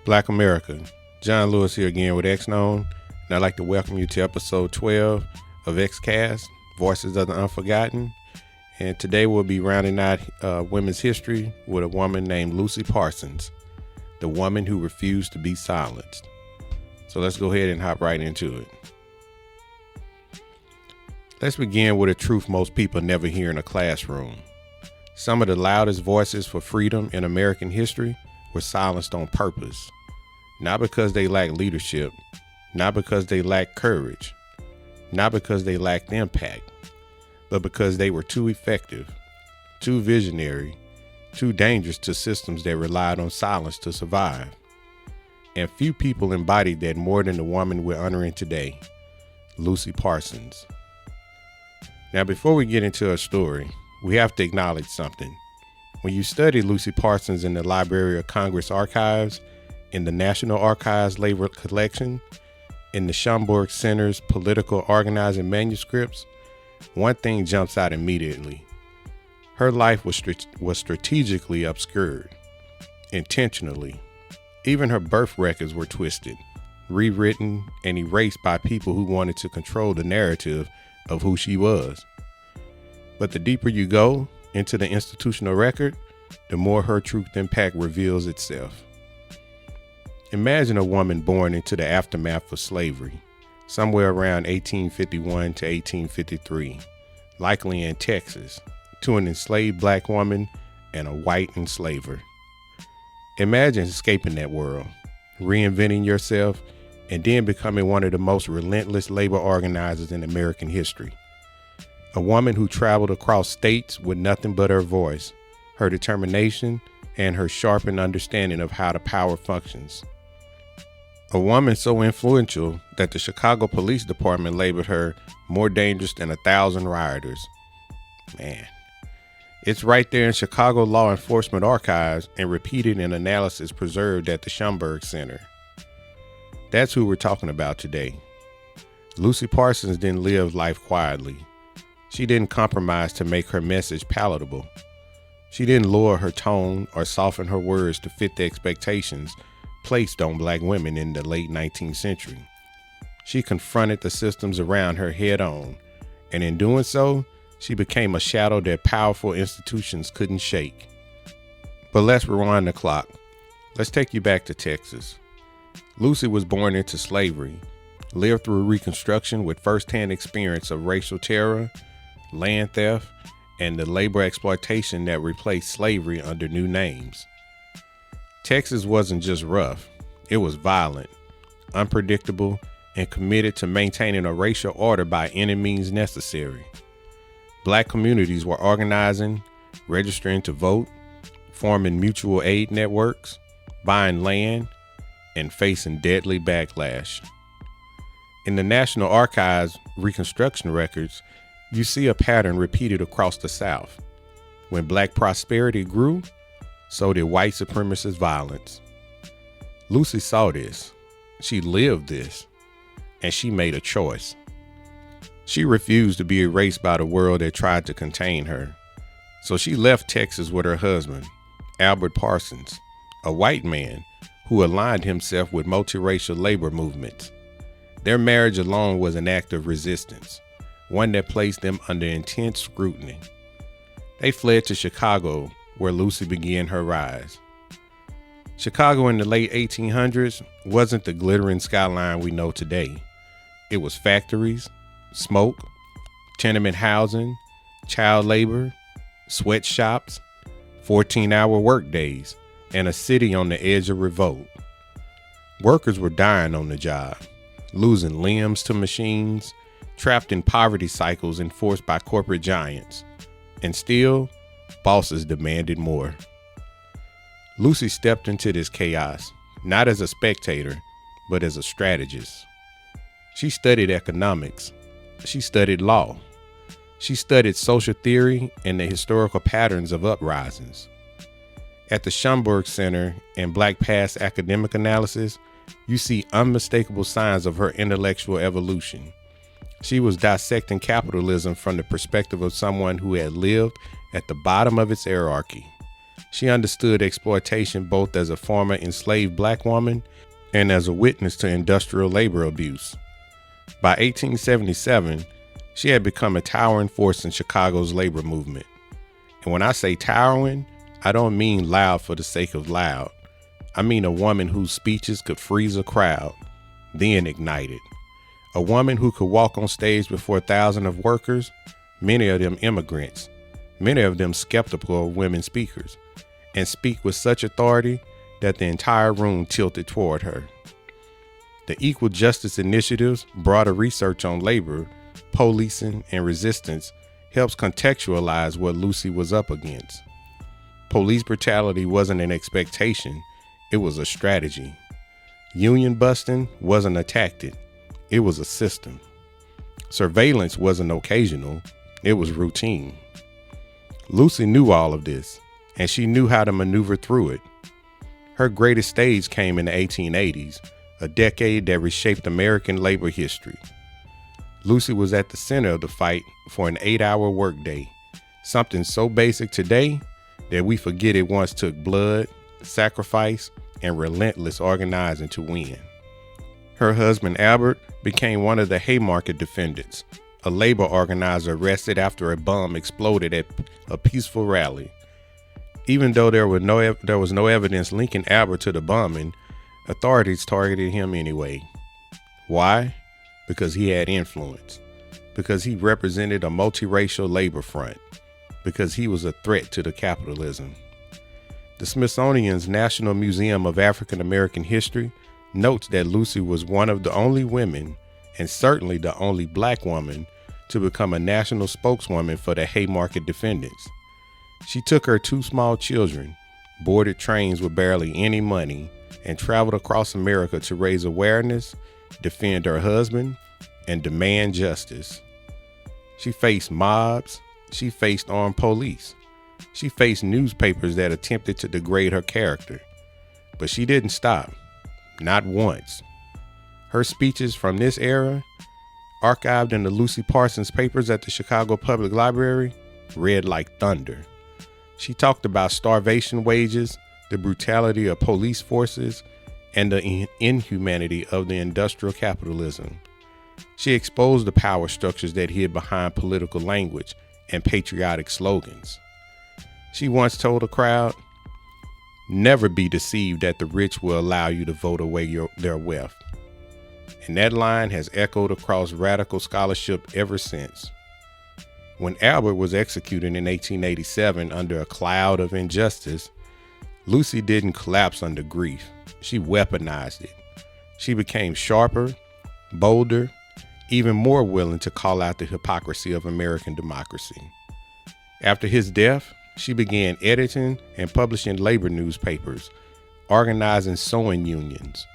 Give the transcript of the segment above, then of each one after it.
Black America. John Lewis here again with X-Known, and I'd like to welcome you to episode 12 of X-Cast, Voices of the Unforgotten. And today we'll be rounding out women's history with a woman named Lucy Parsons, the woman who refused to be silenced. So let's go ahead and hop right into it. Let's begin with a truth most people never hear in a classroom. Some of the loudest voices for freedom in American history were silenced on purpose. Not because they lacked leadership, not because they lacked courage, not because they lacked impact, but because they were too effective, too visionary, too dangerous to systems that relied on silence to survive. And few people embodied that more than the woman we're honoring today, Lucy Parsons. Now, before we get into her story, we have to acknowledge something. When you study Lucy Parsons in the Library of Congress archives, in the National Archives Labor Collection, in the Schomburg Center's political organizing manuscripts, one thing jumps out immediately. Her life was strategically obscured, intentionally. Even her birth records were twisted, rewritten, and erased by people who wanted to control the narrative of who she was. But the deeper you go into the institutional record, the more her truth impact reveals itself. Imagine a woman born into the aftermath of slavery, somewhere around 1851 to 1853, likely in Texas, to an enslaved black woman and a white enslaver. Imagine escaping that world, reinventing yourself, and then becoming one of the most relentless labor organizers in American history. A woman who traveled across states with nothing but her voice, her determination, and her sharpened understanding of how the power functions. A woman so influential that the Chicago Police Department labeled her more dangerous than 1,000 rioters. Man, it's right there in Chicago law enforcement archives and repeated in analysis preserved at the Schomburg Center. That's who we're talking about today. Lucy Parsons didn't live life quietly. She didn't compromise to make her message palatable. She didn't lower her tone or soften her words to fit the expectations placed on black women in the late 19th century. She confronted the systems around her head on, and in doing so, she became a shadow that powerful institutions couldn't shake. But let's rewind the clock. Let's take you back to Texas. Lucy was born into slavery, lived through Reconstruction with firsthand experience of racial terror, land theft, and the labor exploitation that replaced slavery under new names. Texas wasn't just rough, it was violent, unpredictable, and committed to maintaining a racial order by any means necessary. Black communities were organizing, registering to vote, forming mutual aid networks, buying land, and facing deadly backlash. In the National Archives Reconstruction records, you see a pattern repeated across the South. When black prosperity grew, so did white supremacist violence. Lucy saw this, she lived this, and she made a choice. She refused to be erased by the world that tried to contain her. So she left Texas with her husband, Albert Parsons, a white man who aligned himself with multiracial labor movements. Their marriage alone was an act of resistance, one that placed them under intense scrutiny. They fled to Chicago, where Lucy began her rise. Chicago in the late 1800s wasn't the glittering skyline we know today. It was factories, smoke, tenement housing, child labor, sweatshops, 14-hour workdays, and a city on the edge of revolt. Workers were dying on the job, losing limbs to machines, trapped in poverty cycles enforced by corporate giants. And still, bosses demanded more. Lucy stepped into this chaos, not as a spectator, but as a strategist. She studied economics. She studied law. She studied social theory and the historical patterns of uprisings. At the Schomburg Center and Black Past Academic Analysis, you see unmistakable signs of her intellectual evolution. She was dissecting capitalism from the perspective of someone who had lived at the bottom of its hierarchy, She understood exploitation both as a former enslaved black woman and as a witness to industrial labor abuse. By 1877, she had become a towering force in Chicago's labor movement. And when I say towering, I don't mean loud for the sake of loud. I mean a woman whose speeches could freeze a crowd, then ignite it. A woman who could walk on stage before thousands of workers, many of them immigrants, many of them skeptical of women speakers, and speak with such authority that the entire room tilted toward her. The Equal Justice Initiative's broader research on labor, policing, and resistance helps contextualize what Lucy was up against. Police brutality wasn't an expectation, it was a strategy. Union busting wasn't a tactic, it was a system. Surveillance wasn't occasional, it was routine. Lucy knew all of this, and she knew how to maneuver through it. Her greatest stage came in the 1880s, a decade that reshaped American labor history. Lucy was at the center of the fight for an 8-hour workday, something so basic today that we forget it once took blood, sacrifice, and relentless organizing to win. Her husband Albert became one of the Haymarket defendants, a labor organizer arrested after a bomb exploded at a peaceful rally. Even though there was no evidence linking Albert to the bombing, authorities targeted him anyway. Why? Because he had influence. Because he represented a multiracial labor front. Because he was a threat to the capitalism. The Smithsonian's National Museum of African American History notes that Lucy was one of the only women, and certainly the only black woman, to become a national spokeswoman for the Haymarket defendants. She took her 2 small children, boarded trains with barely any money, and traveled across America to raise awareness, defend her husband, and demand justice. She faced mobs, she faced armed police, she faced newspapers that attempted to degrade her character. But she didn't stop, not once. Her speeches from this era, archived in the Lucy Parsons papers at the Chicago Public Library, read like thunder. She talked about starvation wages, the brutality of police forces, and the inhumanity of the industrial capitalism. She exposed the power structures that hid behind political language and patriotic slogans. She once told a crowd, "Never be deceived that the rich will allow you to vote away their wealth." And that line has echoed across radical scholarship ever since. When Albert was executed in 1887 under a cloud of injustice, Lucy didn't collapse under grief. She weaponized it. She became sharper, bolder, even more willing to call out the hypocrisy of American democracy. After his death, she began editing and publishing labor newspapers, organizing sewing unions,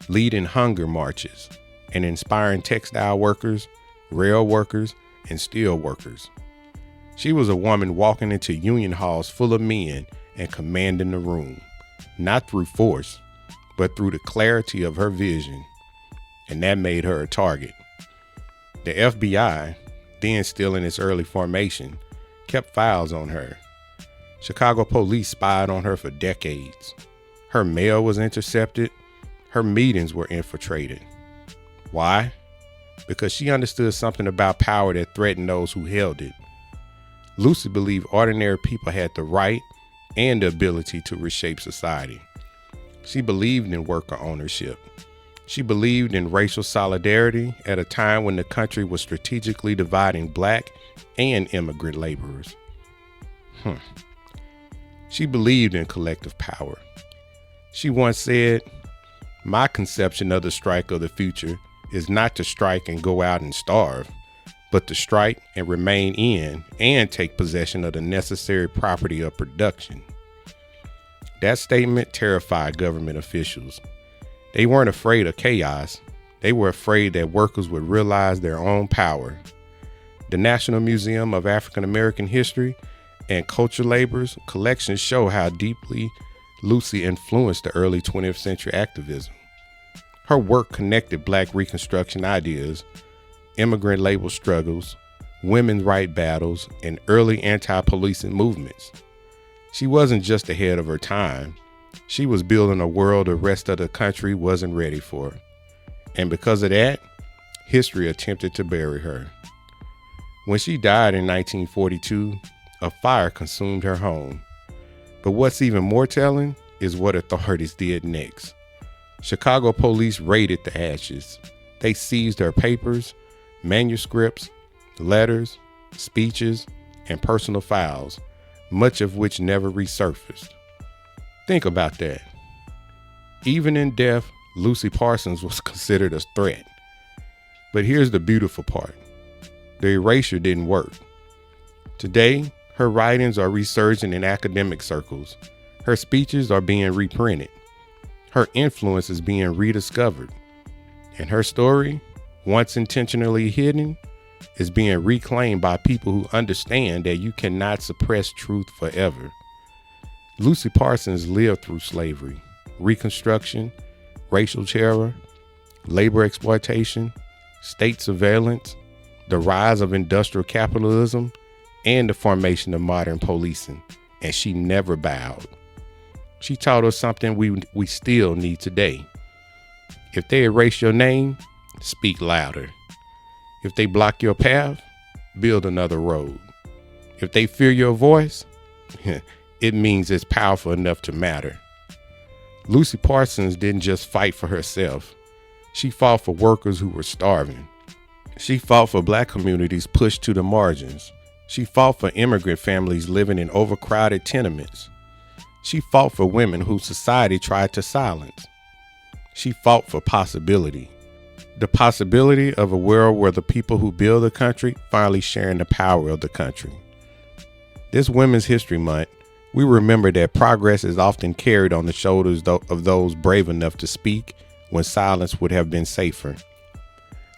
leading hunger marches, and inspiring textile workers, rail workers, and steel workers. She was a woman walking into union halls full of men and commanding the room, not through force, but through the clarity of her vision. And that made her a target. The FBI, then still in its early formation, kept files on her. Chicago police spied on her for decades. Her mail was intercepted. Her meetings were infiltrated. Why? Because she understood something about power that threatened those who held it. Lucy believed ordinary people had the right and the ability to reshape society. She believed in worker ownership. She believed in racial solidarity at a time when the country was strategically dividing black and immigrant laborers. She believed in collective power. She once said, "My conception of the strike of the future is not to strike and go out and starve, but to strike and remain in and take possession of the necessary property of production." That statement terrified government officials. They weren't afraid of chaos. They were afraid that workers would realize their own power. The National Museum of African American History and Culture Labor's collections show how deeply Lucy influenced the early 20th century activism. Her work connected Black Reconstruction ideas, immigrant labor struggles, women's rights battles, and early anti-policing movements. She wasn't just ahead of her time. She was building a world the rest of the country wasn't ready for. And because of that, history attempted to bury her. When she died in 1942, a fire consumed her home. But what's even more telling is what authorities did next. Chicago police raided the ashes. They seized her papers, manuscripts, letters, speeches, and personal files, much of which never resurfaced. Think about that. Even in death, Lucy Parsons was considered a threat. But here's the beautiful part. The erasure didn't work. Today, her writings are resurging in academic circles. Her speeches are being reprinted. Her influence is being rediscovered. And her story, once intentionally hidden, is being reclaimed by people who understand that you cannot suppress truth forever. Lucy Parsons lived through slavery, Reconstruction, racial terror, labor exploitation, state surveillance, the rise of industrial capitalism, and the formation of modern policing, and she never bowed. She taught us something we still need today. If they erase your name, speak louder. If they block your path, build another road. If they fear your voice, it means it's powerful enough to matter. Lucy Parsons didn't just fight for herself. She fought for workers who were starving. She fought for Black communities pushed to the margins. She fought for immigrant families living in overcrowded tenements. She fought for women whose society tried to silence. She fought for possibility. The possibility of a world where the people who build the country finally sharing the power of the country. This Women's History Month, we remember that progress is often carried on the shoulders of those brave enough to speak when silence would have been safer.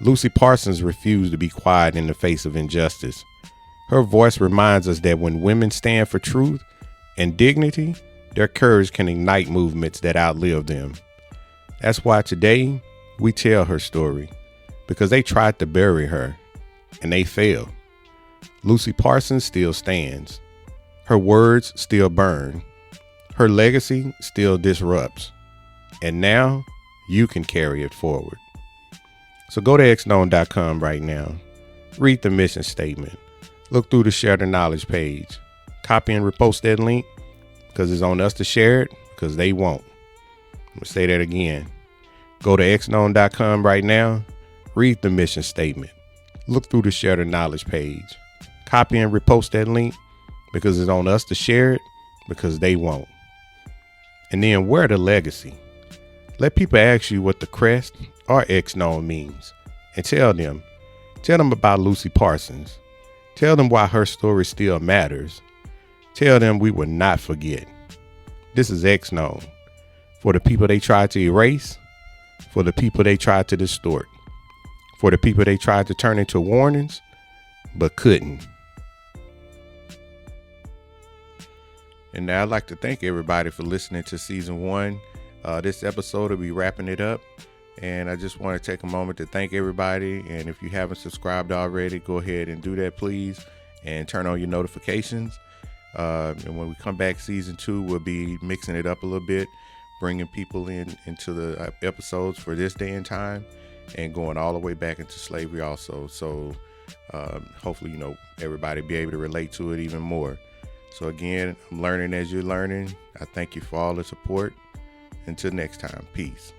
Lucy Parsons refused to be quiet in the face of injustice. Her voice reminds us that when women stand for truth and dignity, their courage can ignite movements that outlive them. That's why today we tell her story, because they tried to bury her and they failed. Lucy Parsons still stands. Her words still burn. Her legacy still disrupts. And now you can carry it forward. So go to xknown.com right now. Read the mission statement. Look through the Share the Knowledge page. Copy and repost that link because it's on us to share it because they won't. I'm going to say that again. Go to xknown.com right now. Read the mission statement. Look through the Share the Knowledge page. Copy and repost that link because it's on us to share it because they won't. And then wear the legacy. Let people ask you what the crest or Xknown means and tell them about Lucy Parsons. Tell them why her story still matters. Tell them we will not forget. This is Xknown. For the people they tried to erase, for the people they tried to distort, for the people they tried to turn into warnings, but couldn't. And now I'd like to thank everybody for listening to season 1. This episode will be wrapping it up. And I just want to take a moment to thank everybody. And if you haven't subscribed already, go ahead and do that, please. And turn on your notifications. And when we come back, season 2, we'll be mixing it up a little bit, bringing people into the episodes for this day and time, and going all the way back into slavery also. So hopefully, everybody be able to relate to it even more. So again, I'm learning as you're learning. I thank you for all the support. Until next time, peace.